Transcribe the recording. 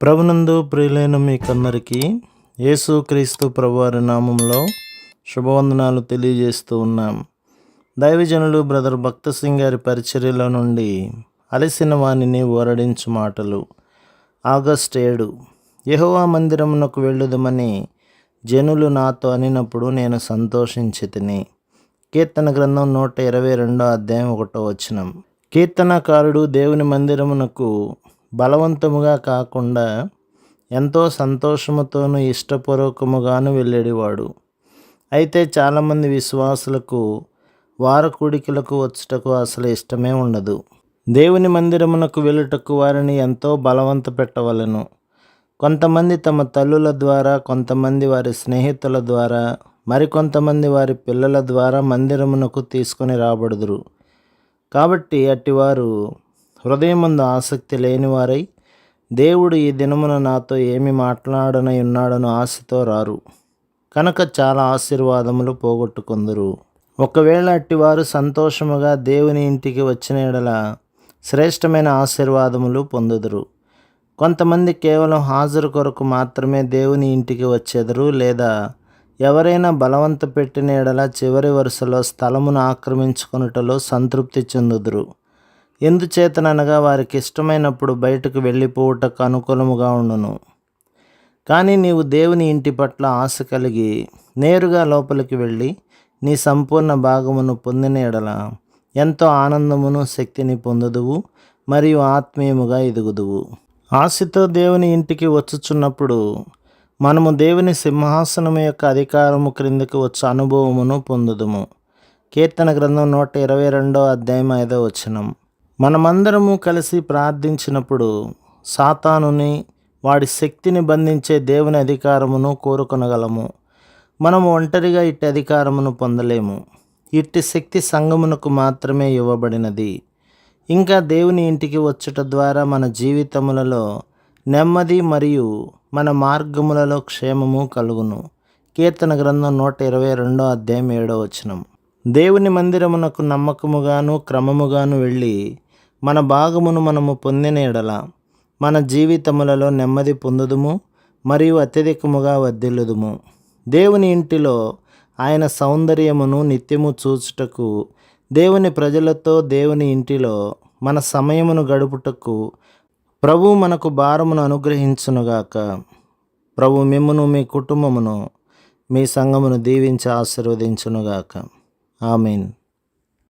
ప్రభునందు ప్రియులైన మీకందరికీ యేసుక్రీస్తు ప్రభువారి నామంలో శుభవందనాలు తెలియజేస్తూ ఉన్నాం. దైవజనులు బ్రదర్ భక్త సింగ్ గారి పరిచర్యలో నుండి అలసిన వానిని ఊరడించు మాటలు. ఆగస్టు 7. యెహోవా మందిరమునకు వెళ్ళుదమని జనులు నాతో అనినప్పుడు నేను సంతోషించితిని. కీర్తన గ్రంథం 122 కీర్తనకారుడు దేవుని మందిరమునకు బలవంతముగా కాకుండా ఎంతో సంతోషముతోనూ ఇష్టపూర్వకముగాను వెళ్ళేవాడు. అయితే చాలామంది విశ్వాసులకు వారకూడికలకు వచ్చుటకు అసలు ఇష్టమే ఉండదు. దేవుని మందిరమునకు వెళ్ళుటకు వారిని ఎంతో బలవంత పెట్టవలెను. కొంతమంది తమ తల్లుల ద్వారా, కొంతమంది వారి స్నేహితుల ద్వారా, మరికొంతమంది వారి పిల్లల ద్వారా మందిరమునకు తీసుకొని రాబడుదురు. కాబట్టి అట్టివారు హృదయమందు ఆసక్తి లేనివారై దేవుడు ఈ దినమున నాతో ఏమి మాట్లాడనై ఉన్నాడను ఆశతో రారు. కనుక చాలా ఆశీర్వాదములు పోగొట్టుకుందురు. ఒకవేళ అట్టివారు సంతోషముగా దేవుని ఇంటికి వచ్చిన యెడల శ్రేష్టమైన ఆశీర్వాదములు పొందుదురు. కొంతమంది కేవలం హాజరు కొరకు మాత్రమే దేవుని ఇంటికి వచ్చెదరు, లేదా ఎవరైనా బలవంత పెట్టిన యెడల చివరి వరుసలో స్థలమును ఆక్రమించుకొనుటలో సంతృప్తి చెందుదురు. ఎందుచేతననగా వారికి ఇష్టమైనప్పుడు బయటకు వెళ్ళిపోవుటకు అనుకూలముగా ఉండును. కానీ నీవు దేవుని ఇంటి పట్ల ఆశ కలిగి నేరుగా లోపలికి వెళ్ళి నీ సంపూర్ణ భాగమును పొందిన యెడల ఎంతో ఆనందమును శక్తిని పొందుదువు, మరియు ఆత్మీయముగా ఎదుగుదువు. ఆశతో దేవుని ఇంటికి వచ్చుచున్నప్పుడు మనము దేవుని సింహాసనము యొక్క అధికారము క్రిందకి వచ్చే అనుభవమును పొందుదుము. కీర్తన గ్రంథం 122 మనమందరము కలిసి ప్రార్థించినప్పుడు సాతానుని, వాడి శక్తిని బంధించే దేవుని అధికారమును కోరుకొనగలము. మనము ఒంటరిగా ఇట్టి అధికారమును పొందలేము. ఇట్టి శక్తి సంఘమునకు మాత్రమే ఇవ్వబడినది. ఇంకా దేవుని ఇంటికి వచ్చుట ద్వారా మన జీవితములలో నెమ్మది మరియు మన మార్గములలో క్షేమము కలుగును. కీర్తన గ్రంథం 122 దేవుని మందిరమునకు నమ్మకముగాను క్రమముగాను వెళ్ళి మన భాగమును మనము పొందిన యెడల మన జీవితములలో నెమ్మది పొందుదుము, మరియు అత్యధికముగా వర్ధిల్లుదుము. దేవుని ఇంటిలో ఆయన సౌందర్యమును నిత్యము చూచుటకు, దేవుని ప్రజలతో దేవుని ఇంటిలో మన సమయమును గడుపుటకు ప్రభువు మనకు భారమును అనుగ్రహించునుగాక. ప్రభు మిమ్మును, మీ కుటుంబమును, మీ సంఘమును దీవించి ఆశీర్వదించునుగాక. ఆమేన్.